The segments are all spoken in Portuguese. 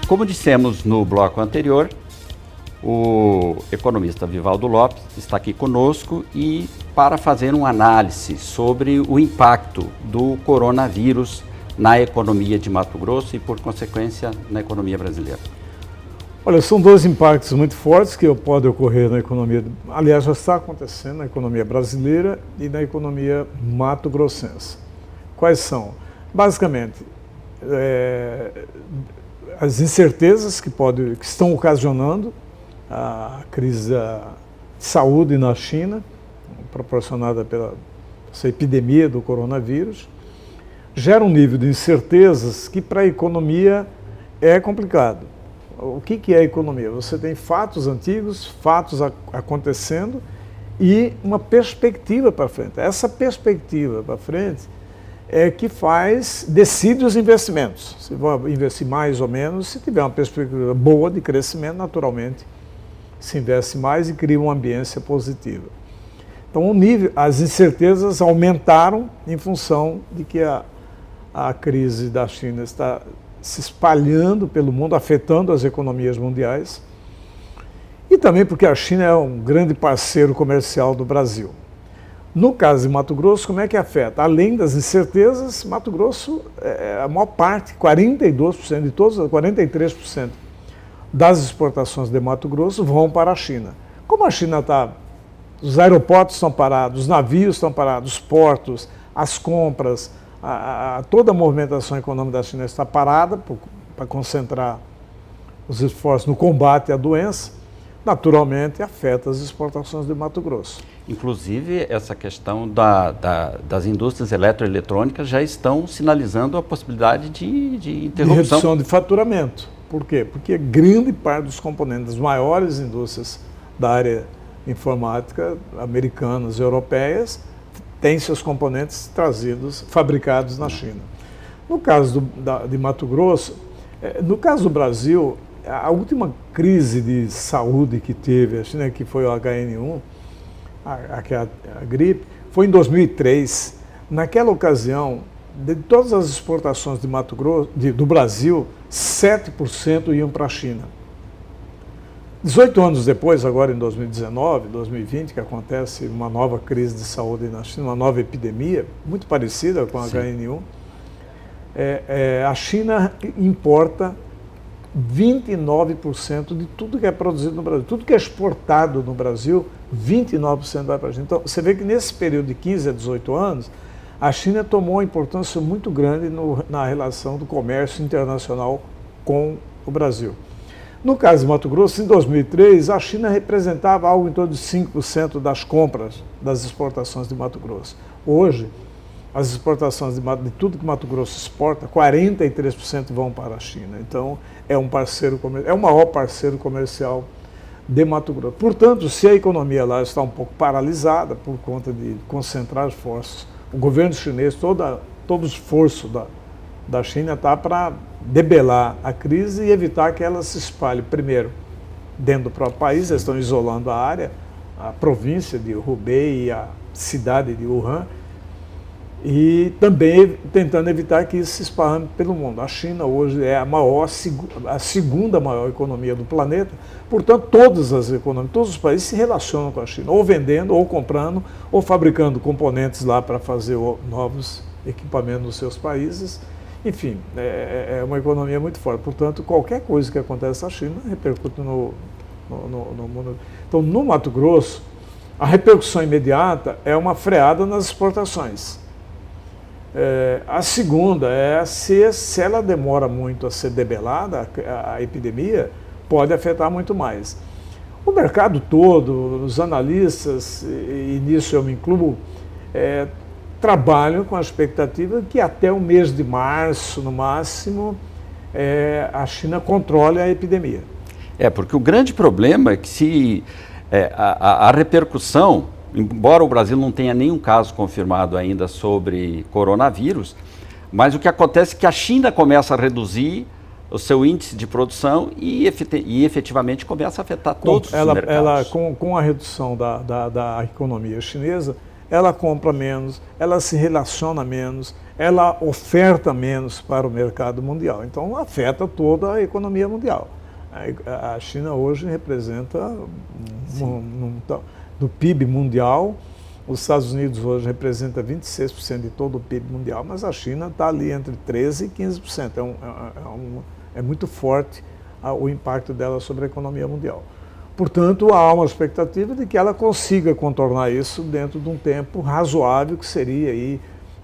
Como dissemos no bloco anterior, o economista Vivaldo Lopes está aqui conosco e para fazer uma análise sobre o impacto do coronavírus na economia de Mato Grosso e, por consequência, na economia brasileira. Olha, são dois impactos muito fortes que podem ocorrer na economia, aliás, já está acontecendo na economia brasileira e na economia mato-grossense. Quais são? Basicamente, as incertezas que estão ocasionando a crise de saúde na China, proporcionada pela essa epidemia do coronavírus, gera um nível de incertezas que para a economia é complicado. O que é a economia? Você tem fatos antigos, fatos acontecendo e uma perspectiva para frente. Essa perspectiva para frente é que decide os investimentos. Se vai investir mais ou menos, se tiver uma perspectiva boa de crescimento, naturalmente se investe mais e cria uma ambiência positiva. Então, as incertezas aumentaram em função de que a crise da China está se espalhando pelo mundo, afetando as economias mundiais, e também porque a China é um grande parceiro comercial do Brasil. No caso de Mato Grosso, como é que afeta? Além das incertezas, Mato Grosso, a maior parte, 42% de todos, 43% das exportações de Mato Grosso vão para a China. Como a China está, os aeroportos estão parados, os navios estão parados, os portos, as compras, toda a movimentação econômica da China está parada para concentrar os esforços no combate à doença, naturalmente afeta as exportações de Mato Grosso. Inclusive, essa questão das indústrias eletroeletrônicas já estão sinalizando a possibilidade de interrupção. De redução de faturamento. Por quê? Porque grande parte dos componentes das maiores indústrias da área informática, americanas e europeias, tem seus componentes fabricados na China. No caso de Mato Grosso, no caso do Brasil, a última crise de saúde que teve a China, que foi o HN1, a gripe, foi em 2003. Naquela ocasião, de todas as exportações de Mato Grosso, do Brasil, 7% iam para a China. 18 anos depois, agora em 2019, 2020, que acontece uma nova crise de saúde na China, uma nova epidemia, muito parecida com a HN1, a China importa 29% de tudo que é produzido no Brasil. Tudo que é exportado no Brasil, 29% vai para a China. Então, você vê que nesse período de 15 a 18 anos, a China tomou uma importância muito grande na relação do comércio internacional com o Brasil. No caso de Mato Grosso, em 2003, a China representava algo em torno de 5% das compras das exportações de Mato Grosso. Hoje, as exportações de tudo que Mato Grosso exporta, 43% vão para a China. Então, é o maior parceiro comercial de Mato Grosso. Portanto, se a economia lá está um pouco paralisada por conta de concentrar esforços, o governo chinês, todo o esforço da China está para debelar a crise e evitar que ela se espalhe, primeiro, dentro do próprio país. Eles estão isolando a área, a província de Hubei e a cidade de Wuhan, e também tentando evitar que isso se esparrame pelo mundo. A China hoje é a segunda maior economia do planeta, portanto, todas as economias, todos os países se relacionam com a China, ou vendendo, ou comprando, ou fabricando componentes lá para fazer novos equipamentos nos seus países. Enfim, é uma economia muito forte. Portanto, qualquer coisa que acontece na China repercute no mundo. Então, no Mato Grosso, a repercussão imediata é uma freada nas exportações. A segunda é se ela demora muito a ser debelada, a epidemia, pode afetar muito mais. O mercado todo, os analistas, e nisso eu me incluo, trabalham com a expectativa que até o mês de março, no máximo, a China controle a epidemia. Porque o grande problema é que a repercussão, embora o Brasil não tenha nenhum caso confirmado ainda sobre coronavírus, mas o que acontece é que a China começa a reduzir o seu índice de produção e efetivamente começa a afetar todos os mercados. Com a redução da economia chinesa, ela compra menos, ela se relaciona menos, ela oferta menos para o mercado mundial. Então, afeta toda a economia mundial. A China hoje representa, do PIB mundial, os Estados Unidos hoje representa 26% de todo o PIB mundial, mas a China está ali entre 13% e 15%. É muito forte o impacto dela sobre a economia mundial. Portanto, há uma expectativa de que ela consiga contornar isso dentro de um tempo razoável, que seria aí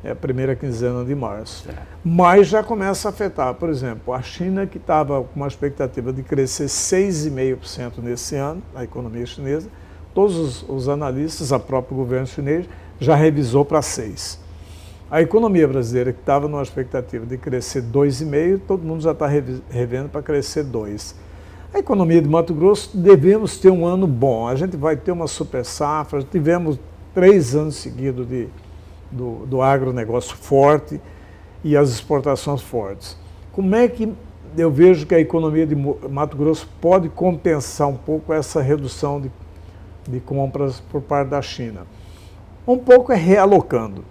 a primeira quinzena de março. Mas já começa a afetar, por exemplo, a China, que estava com uma expectativa de crescer 6,5% nesse ano, a economia chinesa, todos os analistas, o próprio governo chinês, já revisou para 6%. A economia brasileira, que estava numa expectativa de crescer 2,5%, todo mundo já está revendo para crescer 2%. A economia de Mato Grosso, devemos ter um ano bom. A gente vai ter uma super safra, tivemos 3 anos seguidos do agronegócio forte e as exportações fortes. Como é que eu vejo que a economia de Mato Grosso pode compensar um pouco essa redução de compras por parte da China? Um pouco é realocando.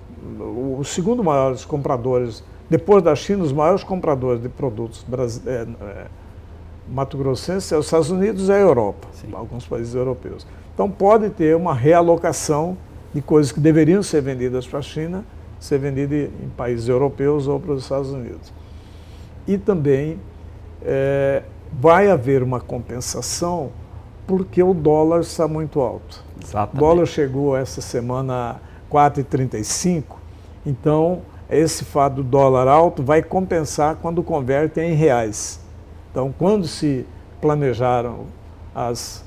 Os segundo maiores compradores, depois da China, os maiores compradores de produtos mato-grossenses é os Estados Unidos e a Europa, alguns países europeus. Então pode ter uma realocação de coisas que deveriam ser vendidas para a China, ser vendidas em países europeus ou para os Estados Unidos. E também vai haver uma compensação porque o dólar está muito alto. Exatamente. O dólar chegou essa semana a 4,35, então esse fato do dólar alto vai compensar quando converte em reais. Então, quando se planejaram as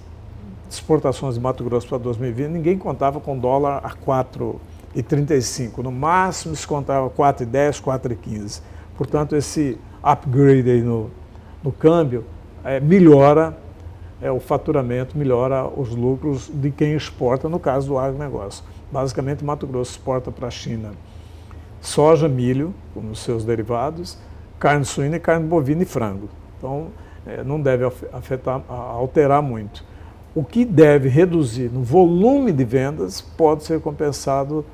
exportações de Mato Grosso para 2020, ninguém contava com dólar a 4,35. No máximo, se contava 4,10, 4,15. Portanto, esse upgrade aí no câmbio melhora o faturamento, melhora os lucros de quem exporta, no caso do agronegócio. Basicamente, Mato Grosso exporta para a China soja, milho, como os seus derivados, carne suína, carne bovina e frango. Então, não deve alterar muito. O que deve reduzir no volume de vendas pode ser compensado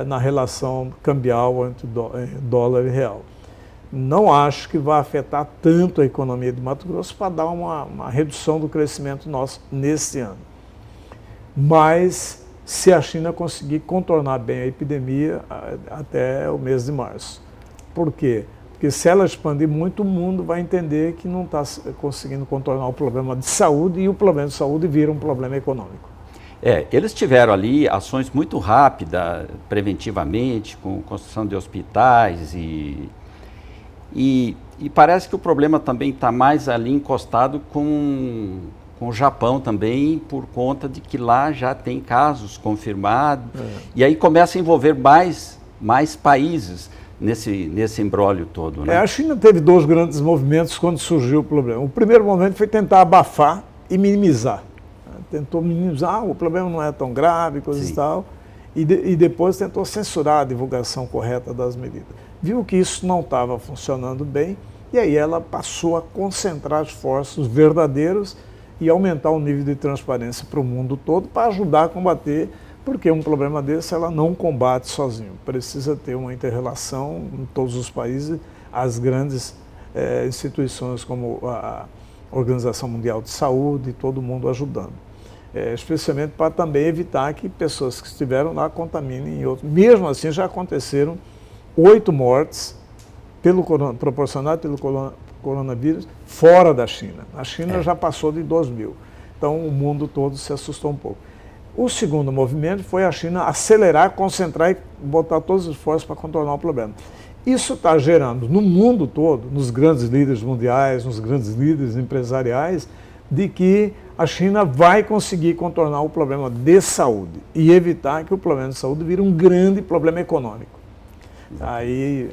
na relação cambial entre dólar e real. Não acho que vai afetar tanto a economia de Mato Grosso para dar uma redução do crescimento nosso neste ano. Mas, se a China conseguir contornar bem a epidemia até o mês de março. Por quê? Porque se ela expandir muito, o mundo vai entender que não está conseguindo contornar o problema de saúde e o problema de saúde vira um problema econômico. Eles tiveram ali ações muito rápidas, preventivamente, com construção de hospitais e parece que o problema também está mais ali encostado com o Japão também, por conta de que lá já tem casos confirmados, e aí começa a envolver mais países nesse imbróglio todo, né? A China teve 2 grandes movimentos quando surgiu o problema. O primeiro momento foi tentar abafar e minimizar. Tentou minimizar, o problema não é tão grave, coisas e tal, e depois tentou censurar a divulgação correta das medidas. Viu que isso não estava funcionando bem, e aí ela passou a concentrar esforços verdadeiros e aumentar o nível de transparência para o mundo todo para ajudar a combater. Porque um problema desse ela não combate sozinho. Precisa ter uma inter-relação em todos os países, as grandes instituições como a Organização Mundial de Saúde, todo mundo ajudando. Especialmente para também evitar que pessoas que estiveram lá contaminem outros. Mesmo assim, já aconteceram 8 mortes proporcionadas pelo coronavírus fora da China. A China já passou de 2.000. Então, o mundo todo se assustou um pouco. O segundo movimento foi a China acelerar, concentrar e botar todos os esforços para contornar o problema. Isso está gerando no mundo todo, nos grandes líderes mundiais, nos grandes líderes empresariais, de que a China vai conseguir contornar o problema de saúde e evitar que o problema de saúde vire um grande problema econômico. Aí,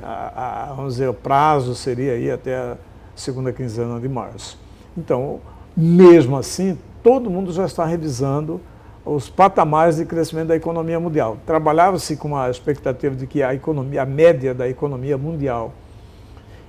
vamos dizer, o prazo seria aí até a segunda quinzena de março. Então, mesmo assim, todo mundo já está revisando os patamares de crescimento da economia mundial. Trabalhava-se com a expectativa de que a média da economia mundial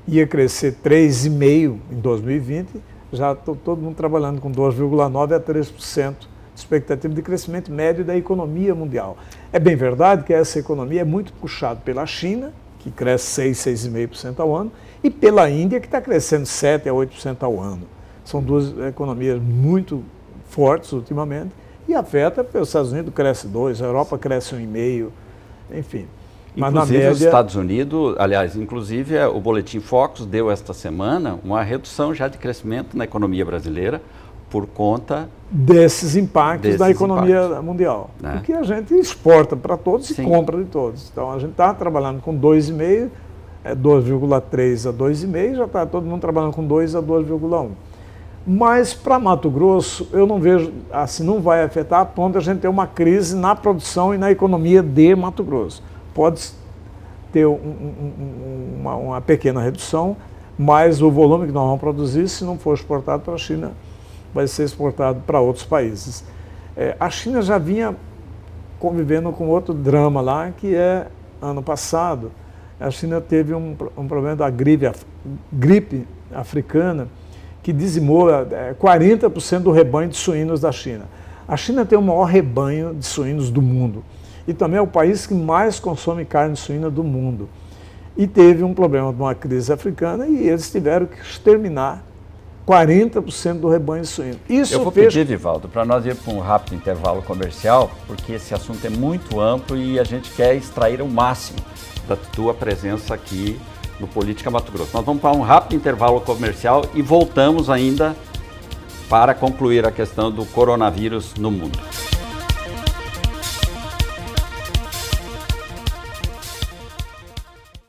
ia crescer 3,5% em 2020, já todo mundo trabalhando com 2,9% a 3% de expectativa de crescimento médio da economia mundial. É bem verdade que essa economia é muito puxada pela China, que cresce 6, 6,5% ao ano, e pela Índia, que está crescendo 7 a 8% ao ano. São duas economias muito fortes ultimamente, e afeta, porque os Estados Unidos cresce 2%, a Europa cresce 1,5%, enfim. Mas inclusive média... os Estados Unidos, aliás, inclusive o Boletim Focus deu esta semana uma redução já de crescimento na economia brasileira por conta desses impactos da economia mundial. Né? Porque a gente exporta para todos e compra de todos. Então a gente está trabalhando com 2,5%, 2,3% a 2,5%, já está todo mundo trabalhando com 2% a 2,1%. Mas para Mato Grosso, eu não vejo, assim, não vai afetar a ponto de a gente ter uma crise na produção e na economia de Mato Grosso. Pode ter uma pequena redução, mas o volume que nós vamos produzir, se não for exportado para a China, vai ser exportado para outros países. A China já vinha convivendo com outro drama lá, que é, ano passado, a China teve um problema da gripe africana, que dizimou 40% do rebanho de suínos da China. A China tem o maior rebanho de suínos do mundo e também é o país que mais consome carne suína do mundo. E teve um problema de uma crise africana e eles tiveram que exterminar 40% do rebanho suíno. Eu vou pedir, Vivaldo, para nós ir para um rápido intervalo comercial, porque esse assunto é muito amplo e a gente quer extrair o máximo da tua presença aqui no Política Mato Grosso. Nós vamos para um rápido intervalo comercial e voltamos ainda para concluir a questão do coronavírus no mundo.